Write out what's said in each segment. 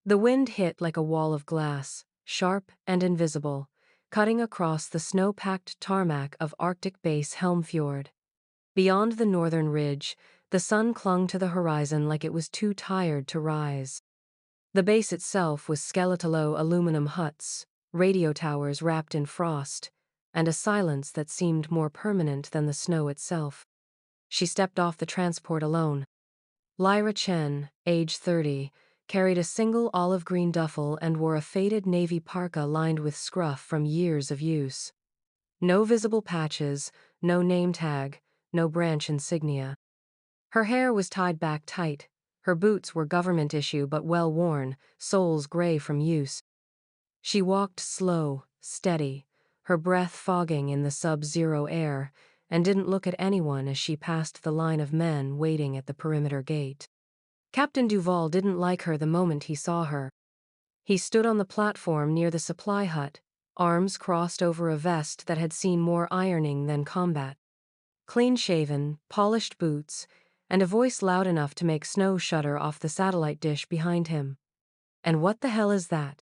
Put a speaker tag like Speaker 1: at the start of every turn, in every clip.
Speaker 1: The wind hit like a wall of glass, sharp and invisible, cutting across the snow-packed tarmac of Arctic base Helmfjord. Beyond the northern ridge, the sun clung to the horizon like it was too tired to rise. The base itself was skeletal aluminum huts, radio towers wrapped in frost, and a silence that seemed more permanent than the snow itself. She stepped off the transport alone. Lyra Chen, age 30, carried a single olive-green duffel and wore a faded navy parka lined with scruff from years of use. No visible patches, no name tag, no branch insignia. Her hair was tied back tight. Her boots were government issue but well worn, soles gray from use. She walked slow, steady, her breath fogging in the sub-zero air, and didn't look at anyone as she passed the line of men waiting at the perimeter gate. Captain Duval didn't like her the moment he saw her. He stood on the platform near the supply hut, arms crossed over a vest that had seen more ironing than combat. Clean-shaven, polished boots, and a voice loud enough to make snow shudder off the satellite dish behind him. "And what the hell is that?"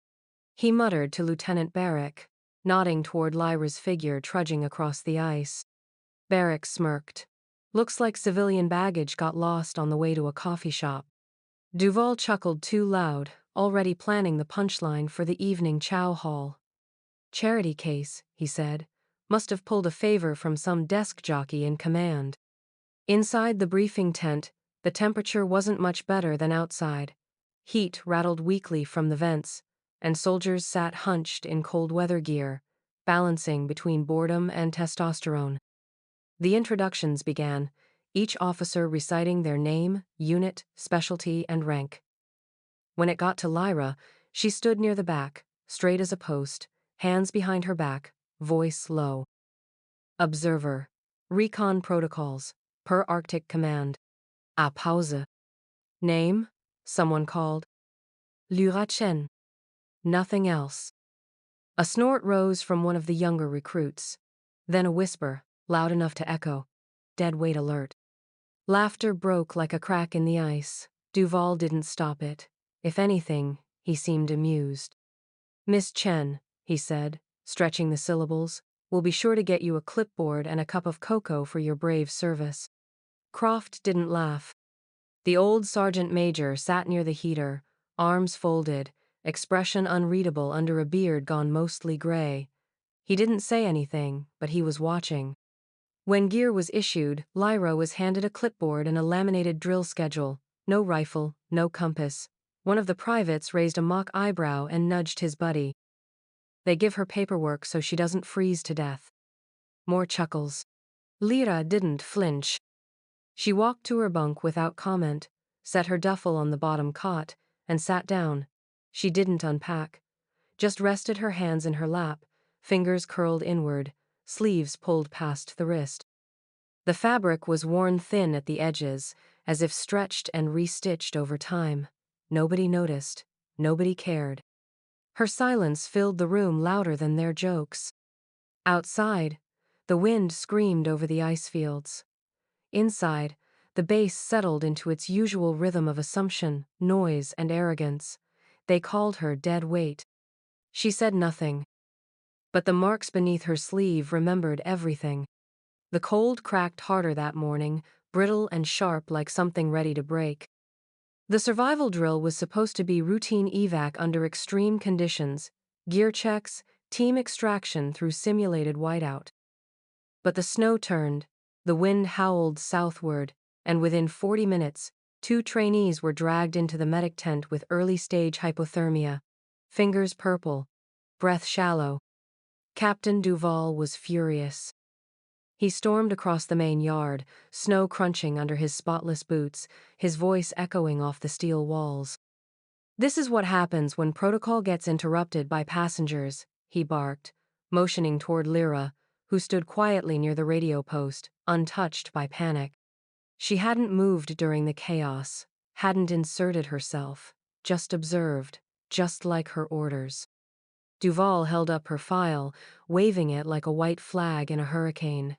Speaker 1: he muttered to Lieutenant Barrick, nodding toward Lyra's figure trudging across the ice. Barrick smirked. "Looks like civilian baggage got lost on the way to a coffee shop." Duval chuckled too loud, already planning the punchline for the evening chow hall. "Charity case," he said. "Must have pulled a favor from some desk jockey in command." Inside the briefing tent, the temperature wasn't much better than outside. Heat rattled weakly from the vents, and soldiers sat hunched in cold weather gear, balancing between boredom and testosterone. The introductions began, each officer reciting their name, unit, specialty, and rank. When it got to Lyra, she stood near the back, straight as a post, hands behind her back, voice low. "Observer. Recon protocols. Per Arctic command. A Pause." "Name?" someone called. "Lyra Chen." Nothing else. A snort rose from one of the younger recruits. Then a whisper, loud enough to echo. "Dead weight alert." Laughter broke like a crack in the ice. Duval didn't stop it. If anything, he seemed amused. "Miss Chen," he said, stretching the syllables, "will be sure to get you a clipboard and a cup of cocoa for your brave service." Croft didn't laugh. The old sergeant major sat near the heater, arms folded, expression unreadable under a beard gone mostly gray. He didn't say anything, but he was watching. When gear was issued, Lyra was handed a clipboard and a laminated drill schedule. No rifle, no compass. One of the privates raised a mock eyebrow and nudged his buddy. "They give her paperwork so she doesn't freeze to death." More chuckles. Lyra didn't flinch. She walked to her bunk without comment, set her duffel on the bottom cot, and sat down. She didn't unpack. Just rested her hands in her lap, fingers curled inward, sleeves pulled past the wrist. The fabric was worn thin at the edges, as if stretched and restitched over time. Nobody noticed. Nobody cared. Her silence filled the room louder than their jokes. Outside, the wind screamed over the ice fields. Inside, the base settled into its usual rhythm of assumption, noise, and arrogance. They called her dead weight. She said nothing. But the marks beneath her sleeve remembered everything. The cold cracked harder that morning, brittle and sharp like something ready to break. The survival drill was supposed to be routine evac under extreme conditions, gear checks, team extraction through simulated whiteout. But the snow turned, the wind howled southward, and within 40 minutes, 2 trainees were dragged into the medic tent with early-stage hypothermia. Fingers purple, breath shallow. Captain Duval was furious. He stormed across the main yard, snow crunching under his spotless boots, his voice echoing off the steel walls. "This is what happens when protocol gets interrupted by passengers," he barked, motioning toward Lyra, who stood quietly near the radio post, untouched by panic. She hadn't moved during the chaos, hadn't inserted herself, just observed, just like her orders. Duval held up her file, waving it like a white flag in a hurricane.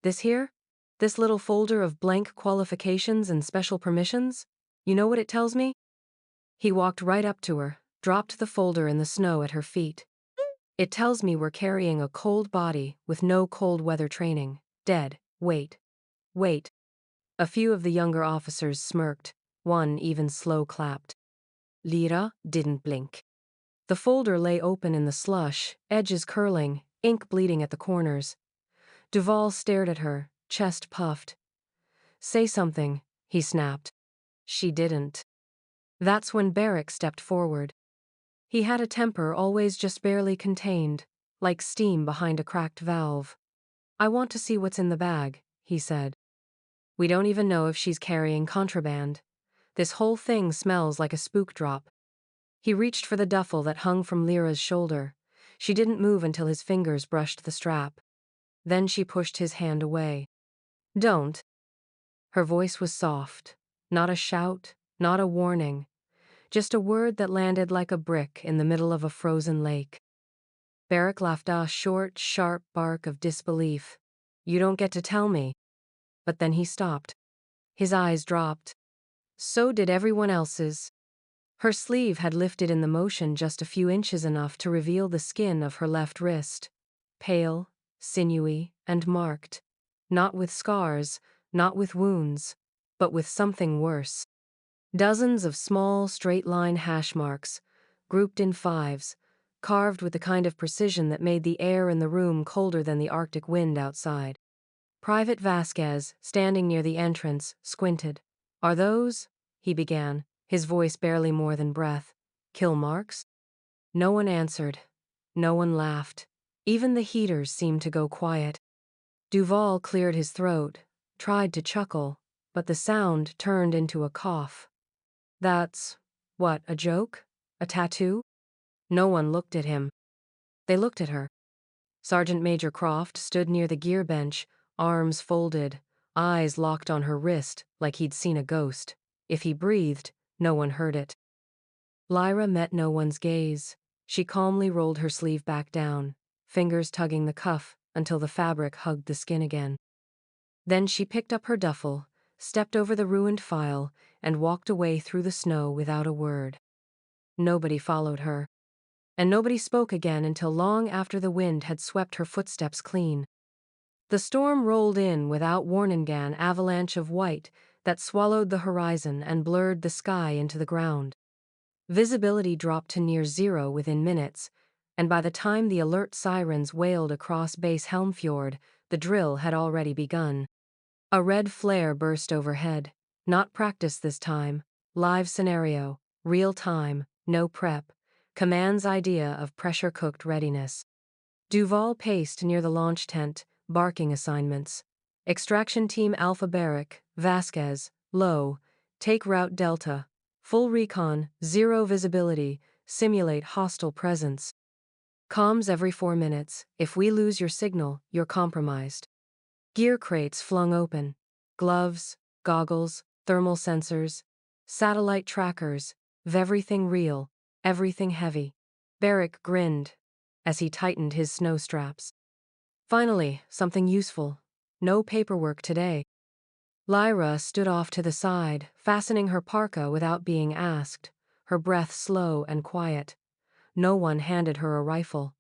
Speaker 1: "This here? This little folder of blank qualifications and special permissions? You know what it tells me?" He walked right up to her, dropped the folder in the snow at her feet. It tells me we're carrying a cold body with no cold weather training. Dead. Wait. Wait. A few of the younger officers smirked. One even slow clapped. Lyra didn't blink. The folder lay open in the slush, edges curling, ink bleeding at the corners. Duval stared at her, chest puffed. Say something, he snapped. She didn't. That's when Barrick stepped forward. He had a temper always just barely contained, like steam behind a cracked valve. I want to see what's in the bag, he said. We don't even know if she's carrying contraband. This whole thing smells like a spook drop. He reached for the duffel that hung from Lyra's shoulder. She didn't move until his fingers brushed the strap. Then she pushed his hand away. Don't. Her voice was soft. Not a shout, not a warning. Just a word that landed like a brick in the middle of a frozen lake. Barrick laughed a short, sharp bark of disbelief. You don't get to tell me. But then he stopped. His eyes dropped. So did everyone else's. Her sleeve had lifted in the motion just a few inches, enough to reveal the skin of her left wrist. Pale, sinewy, and marked. Not with scars, not with wounds, but with something worse. Dozens of small, straight-line hash marks, grouped in fives, carved with the kind of precision that made the air in the room colder than the Arctic wind outside. Private Vasquez, standing near the entrance, squinted. Are those, he began, his voice barely more than breath, kill marks? No one answered. No one laughed. Even the heaters seemed to go quiet. Duval cleared his throat, tried to chuckle, but the sound turned into a cough. That's, what, a joke? A tattoo? No one looked at him. They looked at her. Sergeant Major Croft stood near the gear bench, arms folded, eyes locked on her wrist like he'd seen a ghost. If he breathed, no one heard it. Lyra met no one's gaze. She calmly rolled her sleeve back down, fingers tugging the cuff until the fabric hugged the skin again. Then she picked up her duffel, stepped over the ruined file, and walked away through the snow without a word. Nobody followed her. And nobody spoke again until long after the wind had swept her footsteps clean. The storm rolled in without warning, an avalanche of white that swallowed the horizon and blurred the sky into the ground. Visibility dropped to near zero within minutes, and by the time the alert sirens wailed across Base Helmfjord, the drill had already begun. A red flare burst overhead. Not practice this time. Live scenario. Real time. No prep. Command's idea of pressure-cooked readiness. Duval paced near the launch tent, barking assignments. Extraction Team Alpha Barrick, Vasquez, low. Take route Delta. Full recon, zero visibility, simulate hostile presence. Comms every 4 minutes. If we lose your signal, you're compromised. Gear crates flung open. Gloves, goggles, thermal sensors, satellite trackers, everything real, everything heavy. Barrick grinned as he tightened his snow straps. Finally, something useful. No paperwork today. Lyra stood off to the side, fastening her parka without being asked, her breath slow and quiet. No one handed her a rifle.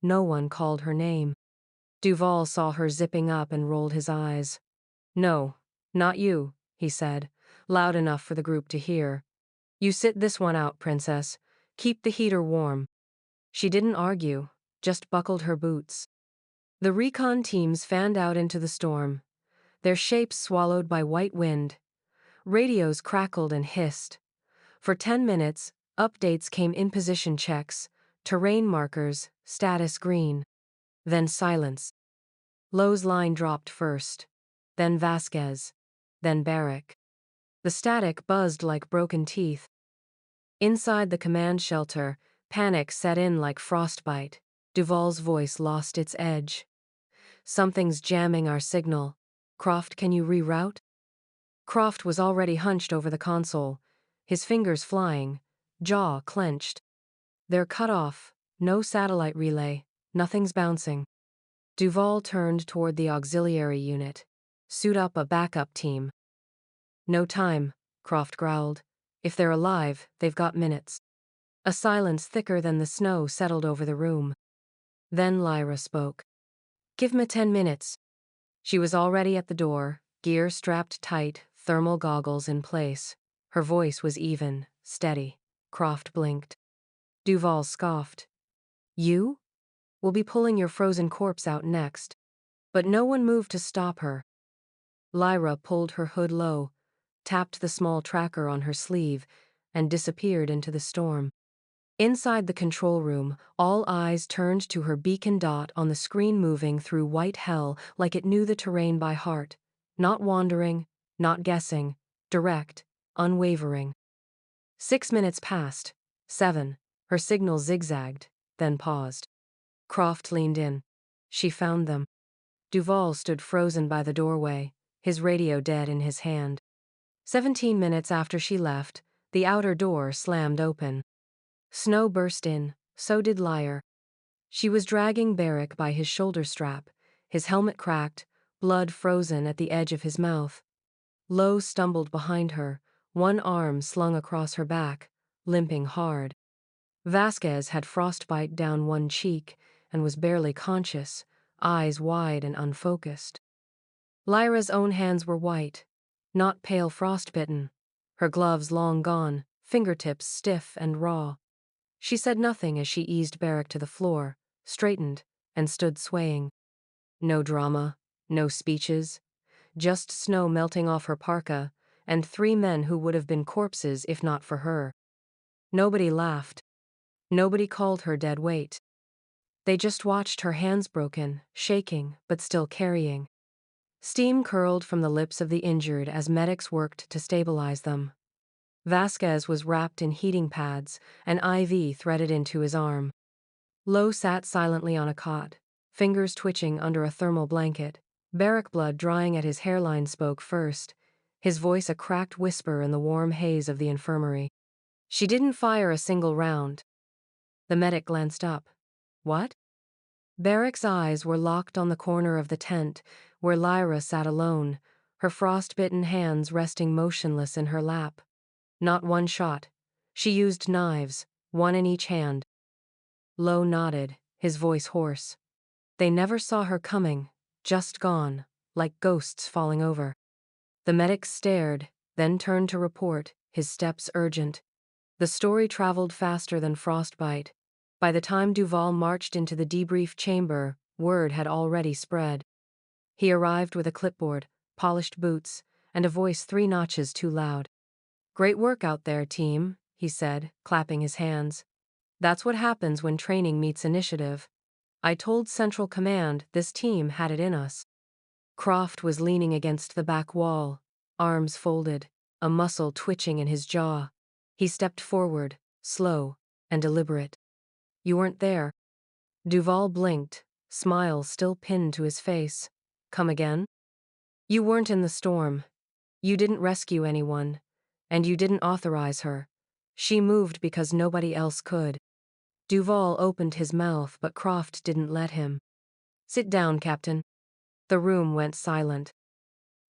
Speaker 1: No one called her name. Duval saw her zipping up and rolled his eyes. No, not you, he said, loud enough for the group to hear. You sit this one out, princess. Keep the heater warm. She didn't argue, just buckled her boots. The recon teams fanned out into the storm, their shapes swallowed by white wind. Radios crackled and hissed. For 10 minutes, updates came in position checks, terrain markers, status green. Then silence. Lowe's line dropped first. Then Vasquez. Then Barrick. The static buzzed like broken teeth. Inside the command shelter, panic set in like frostbite. Duval's voice lost its edge. Something's jamming our signal. Croft, can you reroute? Croft was already hunched over the console, his fingers flying, jaw clenched. They're cut off, no satellite relay, nothing's bouncing. Duval turned toward the auxiliary unit. Suit up a backup team. No time, Croft growled. If they're alive, they've got minutes. A silence thicker than the snow settled over the room. Then Lyra spoke. Give me 10 minutes. She was already at the door, gear strapped tight, thermal goggles in place. Her voice was even, steady. Croft blinked. Duval scoffed. You? We'll be pulling your frozen corpse out next. But no one moved to stop her. Lyra pulled her hood low, tapped the small tracker on her sleeve, and disappeared into the storm. Inside the control room, all eyes turned to her beacon dot on the screen moving through white hell like it knew the terrain by heart. Not wandering, not guessing, direct, unwavering. 6 minutes passed. 7. Her signal zigzagged, then paused. Croft leaned in. She found them. Duval stood frozen by the doorway, his radio dead in his hand. 17 minutes after she left, the outer door slammed open. Snow burst in, so did Lyre. She was dragging Barrick by his shoulder strap, his helmet cracked, blood frozen at the edge of his mouth. Lowe stumbled behind her, one arm slung across her back, limping hard. Vasquez had frostbite down one cheek and was barely conscious, eyes wide and unfocused. Lyra's own hands were white, not pale frostbitten, her gloves long gone, fingertips stiff and raw. She said nothing as she eased Barrick to the floor, straightened, and stood swaying. No drama, no speeches, just snow melting off her parka, and 3 men who would have been corpses if not for her. Nobody laughed. Nobody called her dead weight. They just watched her hands broken, shaking, but still carrying. Steam curled from the lips of the injured as medics worked to stabilize them. Vasquez was wrapped in heating pads, an IV threaded into his arm. Lowe sat silently on a cot, fingers twitching under a thermal blanket. Barrick blood drying at his hairline spoke first, his voice a cracked whisper in the warm haze of the infirmary. She didn't fire a single round. The medic glanced up. What? Barrick's eyes were locked on the corner of the tent, where Lyra sat alone, her frostbitten hands resting motionless in her lap. Not one shot. She used knives, one in each hand. Lowe nodded, his voice hoarse. They never saw her coming, just gone, like ghosts falling over. The medic stared, then turned to report, his steps urgent. The story traveled faster than frostbite. By the time Duval marched into the debrief chamber, word had already spread. He arrived with a clipboard, polished boots, and a voice 3 notches too loud. Great work out there, team, he said, clapping his hands. That's what happens when training meets initiative. I told Central Command this team had it in us. Croft was leaning against the back wall, arms folded, a muscle twitching in his jaw. He stepped forward, slow and deliberate. You weren't there. Duval blinked, smile still pinned to his face. Come again? You weren't in the storm. You didn't rescue anyone. And you didn't authorize her. She moved because nobody else could. Duval opened his mouth, but Croft didn't let him. Sit down, Captain. The room went silent.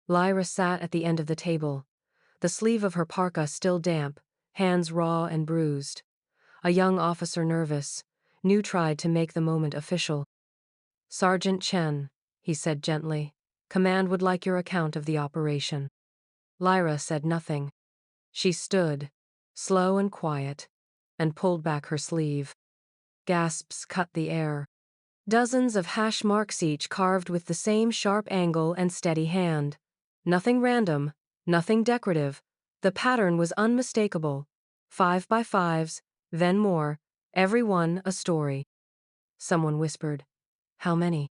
Speaker 1: Lyra sat at the end of the table, the sleeve of her parka still damp, hands raw and bruised. A young officer nervous, New tried to make the moment official. Sergeant Chen, he said gently, Command would like your account of the operation. Lyra said nothing. She stood, slow and quiet, and pulled back her sleeve. Gasps cut the air. Dozens of hash marks each carved with the same sharp angle and steady hand. Nothing random, nothing decorative. The pattern was unmistakable. 5 by 5s, then more, every one a story. Someone whispered, How many?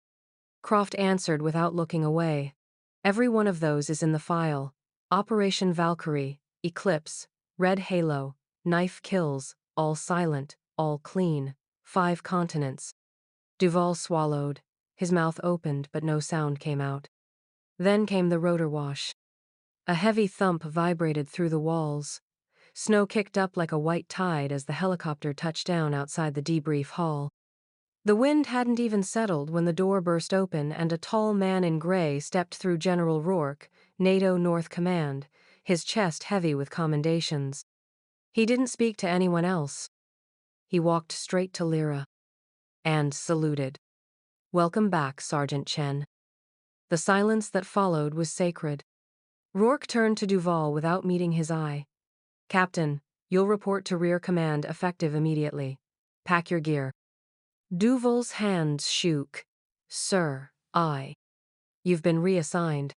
Speaker 1: Croft answered without looking away. Every one of those is in the file. Operation Valkyrie, Eclipse, Red Halo, Knife Kills, all silent, all clean, 5 continents. Duval swallowed, his mouth opened but no sound came out. Then came the rotor wash. A heavy thump vibrated through the walls. Snow kicked up like a white tide as the helicopter touched down outside the debrief hall. The wind hadn't even settled when the door burst open and a tall man in gray stepped through. General Rourke, NATO North Command, his chest heavy with commendations. He didn't speak to anyone else. He walked straight to Lyra and saluted. "Welcome back, Sergeant Chen." The silence that followed was sacred. Rourke turned to Duval without meeting his eye. "Captain, you'll report to rear command effective immediately. Pack your gear." Duval's hands shook. "Sir, You've been reassigned."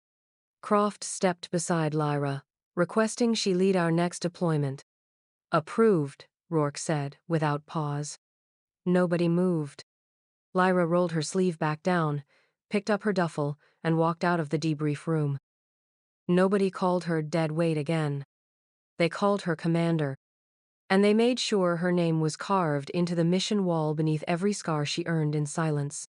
Speaker 1: Croft stepped beside Lyra, requesting she lead our next deployment. "Approved," Rourke said, without pause. Nobody moved. Lyra rolled her sleeve back down, picked up her duffel, and walked out of the debrief room. Nobody called her dead weight again. They called her Commander. And they made sure her name was carved into the mission wall beneath every scar she earned in silence.